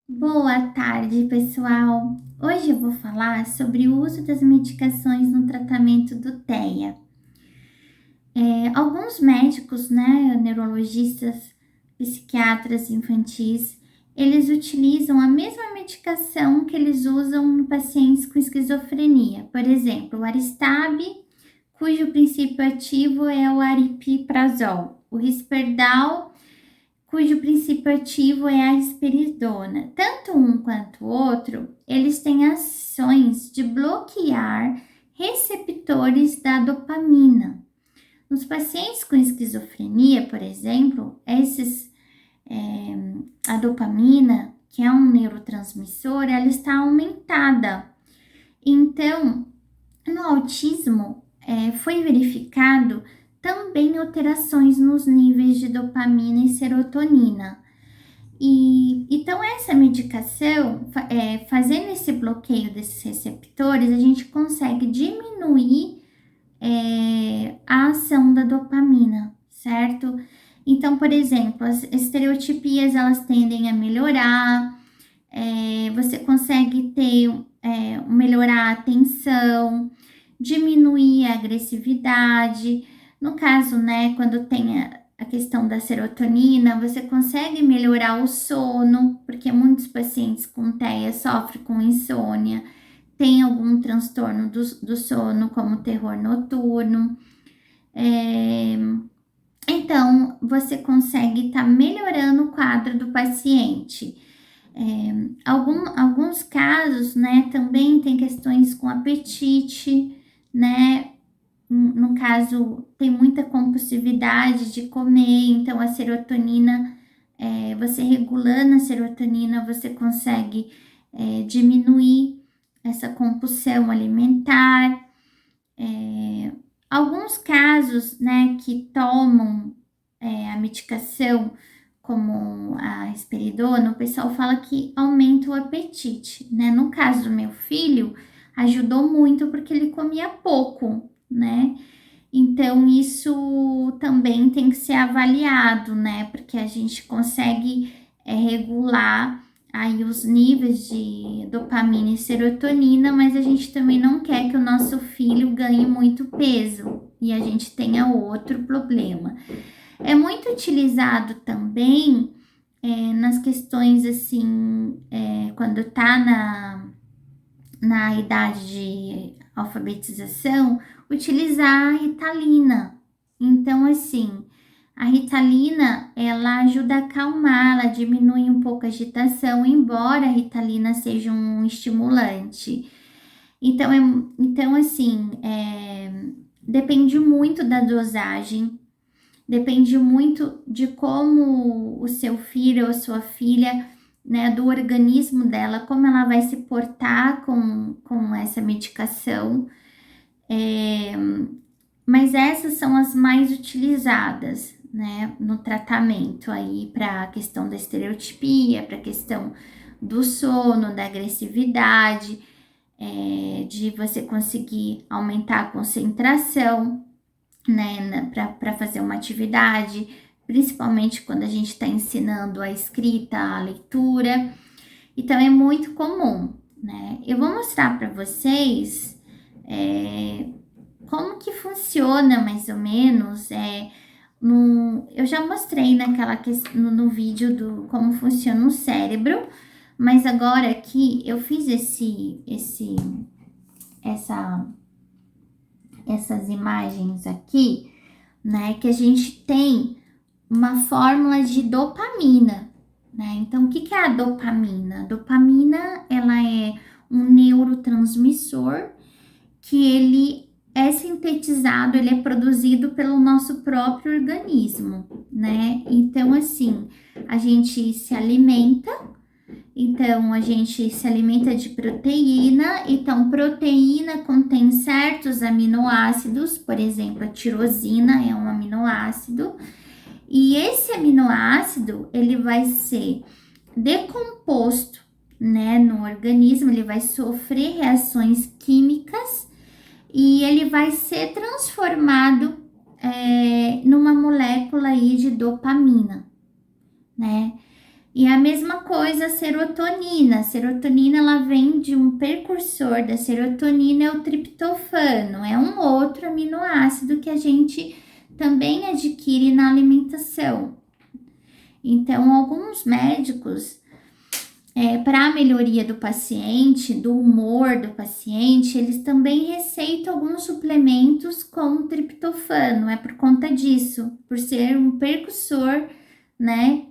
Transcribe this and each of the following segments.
Boa tarde, pessoal. Hoje eu vou falar sobre o uso das medicações no tratamento do TEA. Alguns médicos, né, neurologistas, psiquiatras infantis, eles utilizam a mesma medicação que eles usam em pacientes com esquizofrenia. Por exemplo, o Aristab, cujo princípio ativo é o aripiprazol. O Risperdal, cujo princípio ativo é a risperidona. Tanto um quanto o outro, eles têm ações de bloquear receptores da dopamina. Nos pacientes com esquizofrenia, por exemplo, a dopamina, que é um neurotransmissor, ela está aumentada. Então, no autismo, foi verificado também alterações nos níveis de dopamina e serotonina. Então, essa medicação, fazendo esse bloqueio desses receptores, a gente consegue diminuir a ação da dopamina, certo? Então, por exemplo, as estereotipias, elas tendem a melhorar, você consegue melhorar a atenção, diminuir a agressividade. No caso, né, quando tem a questão da serotonina, você consegue melhorar o sono, porque muitos pacientes com TEA sofrem com insônia, tem algum transtorno do sono, como terror noturno. É, então, você consegue estar melhorando o quadro do paciente. Alguns casos, né, também tem questões com apetite, né? No caso, tem muita compulsividade de comer, então a serotonina, você regulando a serotonina, você consegue diminuir essa compulsão alimentar. Alguns casos, né, que tomam a medicação, como a risperidona, o pessoal fala que aumenta o apetite, né? No caso do meu filho, ajudou muito porque ele comia pouco, né? Então, isso também tem que ser avaliado, né? Porque a gente consegue regular aí os níveis de dopamina e serotonina, mas a gente também não quer que o nosso filho ganhe muito peso e a gente tenha outro problema. É muito utilizado também nas questões assim, quando tá na idade de alfabetização, utilizar a Ritalina. Então, assim, a Ritalina, ela ajuda a acalmar, ela diminui um pouco a agitação, embora a Ritalina seja um estimulante. Então assim, depende muito da dosagem, depende muito de como o seu filho ou a sua filha, né, do organismo dela, como ela vai se portar com essa medicação. É, mas essas são as mais utilizadas, né, no tratamento aí para a questão da estereotipia, para a questão do sono, da agressividade, de você conseguir aumentar a concentração, né, para fazer uma atividade, principalmente quando a gente está ensinando a escrita, a leitura. Então é muito comum, né? Eu vou mostrar para vocês como que funciona mais ou menos. Eu já mostrei no vídeo do como funciona o cérebro, mas agora aqui eu fiz essa essas imagens aqui, né, que a gente tem uma fórmula de dopamina, né? Então, o que é a dopamina? A dopamina, ela é um neurotransmissor que ele é sintetizado, ele é produzido pelo nosso próprio organismo, né? Então, assim, a gente se alimenta, então, a gente se alimenta de proteína. Então, proteína contém certos aminoácidos, por exemplo, a tirosina é um aminoácido, e esse aminoácido ele vai ser decomposto, né, no organismo, ele vai sofrer reações químicas e ele vai ser transformado numa molécula aí de dopamina, né? E a mesma coisa a serotonina. A serotonina ela vem de um precursor da serotonina, é o triptofano, é um outro aminoácido que a gente também adquire na alimentação. Então, alguns médicos, para a melhoria do paciente, do humor do paciente, eles também receitam alguns suplementos com triptofano. É por conta disso, por ser um precursor, né?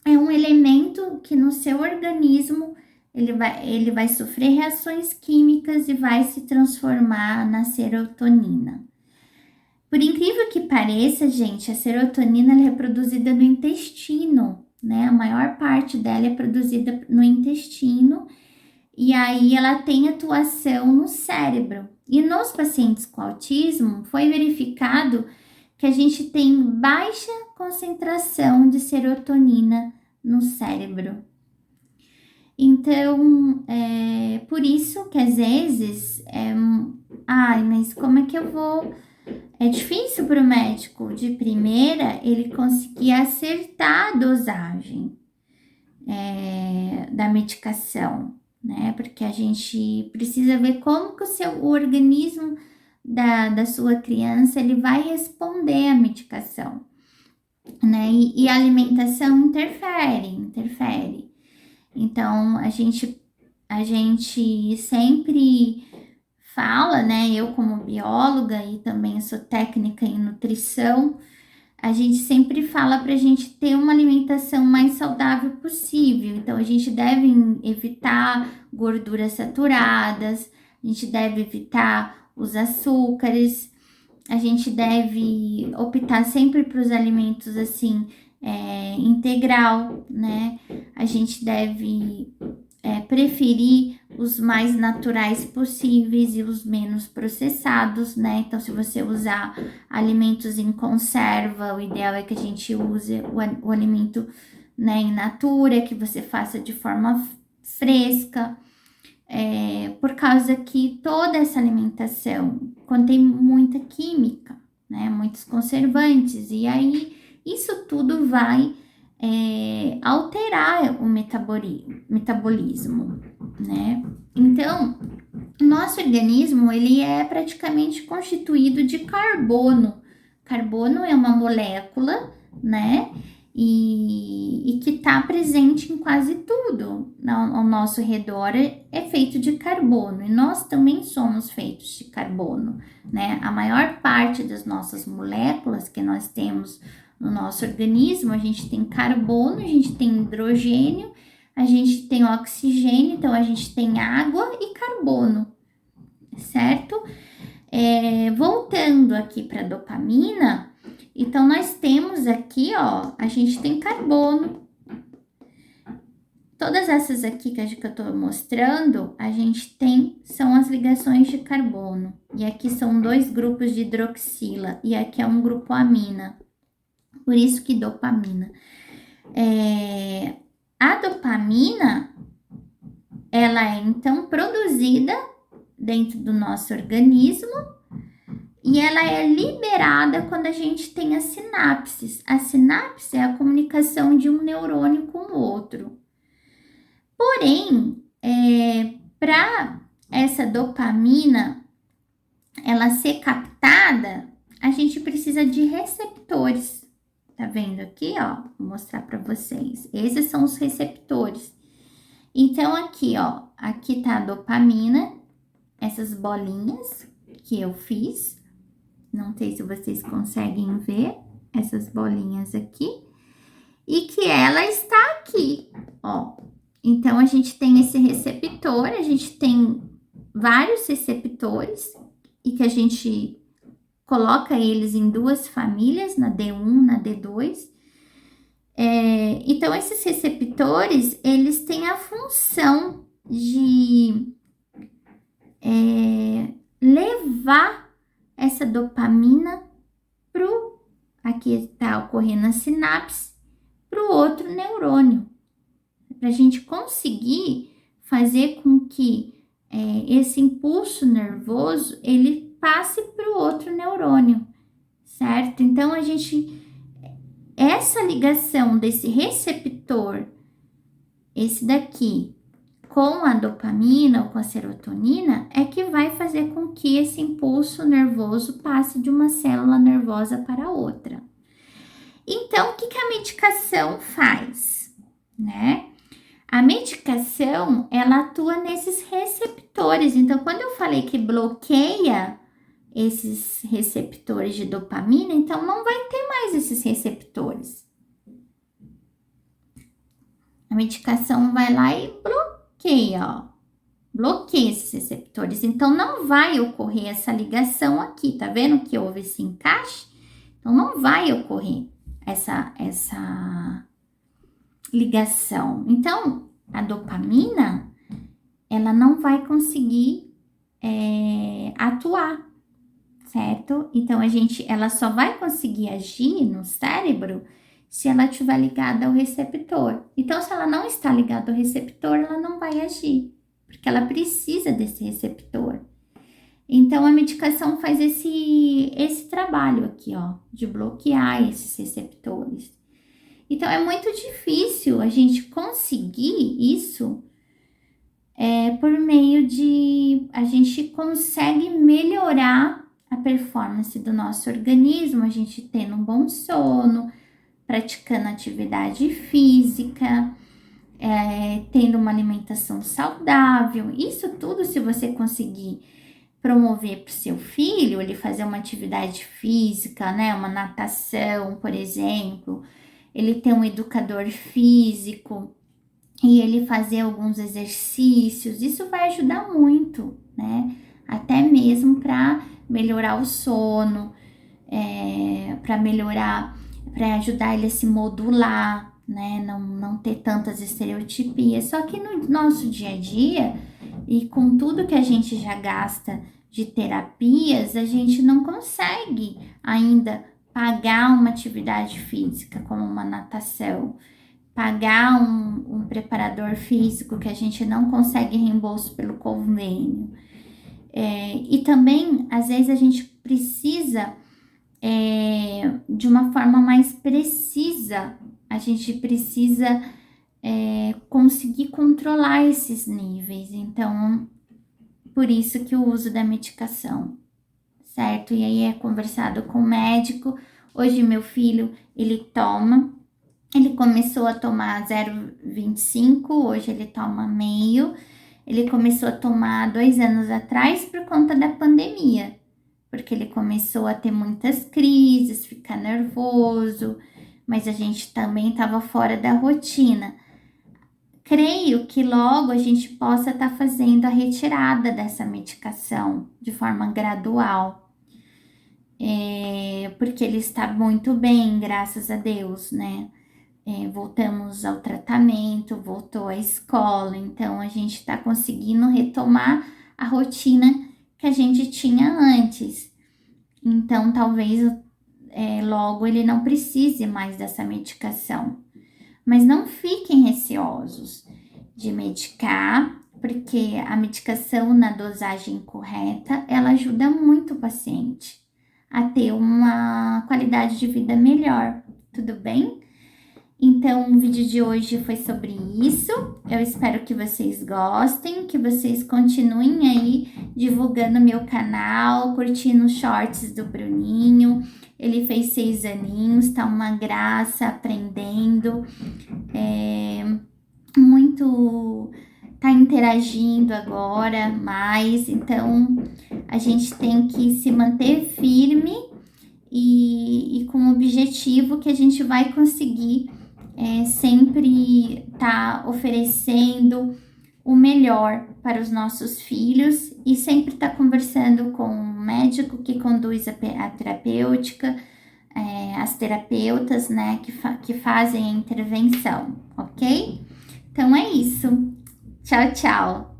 É um elemento que no seu organismo ele vai sofrer reações químicas e vai se transformar na serotonina. Por incrível que pareça, gente, a serotonina ela é produzida no intestino, né? A maior parte dela é produzida no intestino e aí ela tem atuação no cérebro. E nos pacientes com autismo foi verificado que a gente tem baixa concentração de serotonina no cérebro. Então, por isso que às vezes, mas como é que eu vou? É difícil para o médico de primeira ele conseguir acertar a dosagem da medicação, né? Porque a gente precisa ver como que o organismo da sua criança ele vai responder à medicação, né? E a alimentação interfere. Então, a gente sempre fala, né? Eu como bióloga e também sou técnica em nutrição, a gente sempre fala para a gente ter uma alimentação mais saudável possível. Então, a gente deve evitar gorduras saturadas, a gente deve evitar os açúcares, a gente deve optar sempre para os alimentos assim, integral, né? A gente deve preferir os mais naturais possíveis e os menos processados, né? Então, se você usar alimentos em conserva, o ideal é que a gente use o alimento, né, in natura, que você faça de forma fresca, por causa que toda essa alimentação contém muita química, né? Muitos conservantes, e aí isso tudo vai alterar o metabolismo, né? Então, nosso organismo ele é praticamente constituído de carbono. Carbono é uma molécula, né? E que está presente em quase tudo ao nosso redor é feito de carbono e nós também somos feitos de carbono, né? A maior parte das nossas moléculas que nós temos no nosso organismo, a gente tem carbono, a gente tem hidrogênio, a gente tem oxigênio, então a gente tem água e carbono, certo? Voltando aqui para a dopamina, então nós temos aqui, ó, a gente tem carbono. Todas essas aqui que eu estou mostrando, a gente tem, são as ligações de carbono. E aqui são 2 grupos de hidroxila, e aqui é um grupo amina. Por isso que dopamina. A dopamina, ela é então produzida dentro do nosso organismo e ela é liberada quando a gente tem as sinapses. A sinapse é a comunicação de um neurônio com o outro. Porém, para essa dopamina ela ser captada, a gente precisa de receptores. Tá vendo aqui, ó? Vou mostrar para vocês. Esses são os receptores. Então, aqui, ó, aqui tá a dopamina, essas bolinhas que eu fiz. Não sei se vocês conseguem ver essas bolinhas aqui. E que ela está aqui, ó. Então, a gente tem esse receptor, a gente tem vários receptores e que a gente coloca eles em 2 famílias, na D1, na D2. Então, esses receptores, eles têm a função de levar essa dopamina aqui está ocorrendo a sinapse, para o outro neurônio, para a gente conseguir fazer com que esse impulso nervoso, ele passe para o outro neurônio, certo? Então, essa ligação desse receptor esse daqui, com a dopamina ou com a serotonina, é que vai fazer com que esse impulso nervoso passe de uma célula nervosa para outra. Então, o que a medicação faz, né? A medicação, ela atua nesses receptores. Então, quando eu falei que bloqueia esses receptores de dopamina, então não vai ter mais esses receptores. A medicação vai lá e bloqueia, ó. Bloqueia esses receptores. Então, não vai ocorrer essa ligação aqui. Tá vendo que houve esse encaixe? Então, não vai ocorrer essa ligação. Então, a dopamina, ela não vai conseguir atuar, certo? Então, ela só vai conseguir agir no cérebro se ela estiver ligada ao receptor. Então, se ela não está ligada ao receptor, ela não vai agir, porque ela precisa desse receptor. Então, a medicação faz esse trabalho aqui, ó, de bloquear esses receptores. Então, é muito difícil a gente conseguir isso por meio de... A gente consegue melhorar a performance do nosso organismo, a gente tendo um bom sono, praticando atividade física, tendo uma alimentação saudável. Isso tudo, se você conseguir promover para o seu filho, ele fazer uma atividade física, né? Uma natação, por exemplo, ele ter um educador físico e ele fazer alguns exercícios, isso vai ajudar muito, né? Até mesmo para melhorar o sono, para ajudar ele a se modular, né? Não ter tantas estereotipias. Só que no nosso dia a dia, e com tudo que a gente já gasta de terapias, a gente não consegue ainda pagar uma atividade física, como uma natação, pagar um preparador físico que a gente não consegue reembolso pelo convênio. E também, às vezes, a gente precisa de uma forma mais precisa, a gente precisa conseguir controlar esses níveis. Então, por isso que o uso da medicação, certo? E aí é conversado com o médico. Hoje meu filho, ele começou a tomar 0,25, hoje ele toma meio. Ele começou a tomar 2 anos atrás por conta da pandemia, porque ele começou a ter muitas crises, ficar nervoso, mas a gente também estava fora da rotina. Creio que logo a gente possa estar fazendo a retirada dessa medicação de forma gradual, porque ele está muito bem, graças a Deus, né? Voltamos ao tratamento, voltou à escola, então a gente está conseguindo retomar a rotina que a gente tinha antes. Então, talvez logo ele não precise mais dessa medicação. Mas não fiquem receosos de medicar, porque a medicação na dosagem correta, ela ajuda muito o paciente a ter uma qualidade de vida melhor, tudo bem? Então, o vídeo de hoje foi sobre isso. Eu espero que vocês gostem, que vocês continuem aí divulgando meu canal, curtindo os shorts do Bruninho. Ele fez 6 aninhos, tá uma graça, aprendendo, tá interagindo agora mais. Então, a gente tem que se manter firme e com o objetivo que a gente vai conseguir sempre tá oferecendo o melhor para os nossos filhos e sempre tá conversando com o médico que conduz a terapêutica, as terapeutas, né, que fazem a intervenção, ok? Então é isso. Tchau, tchau!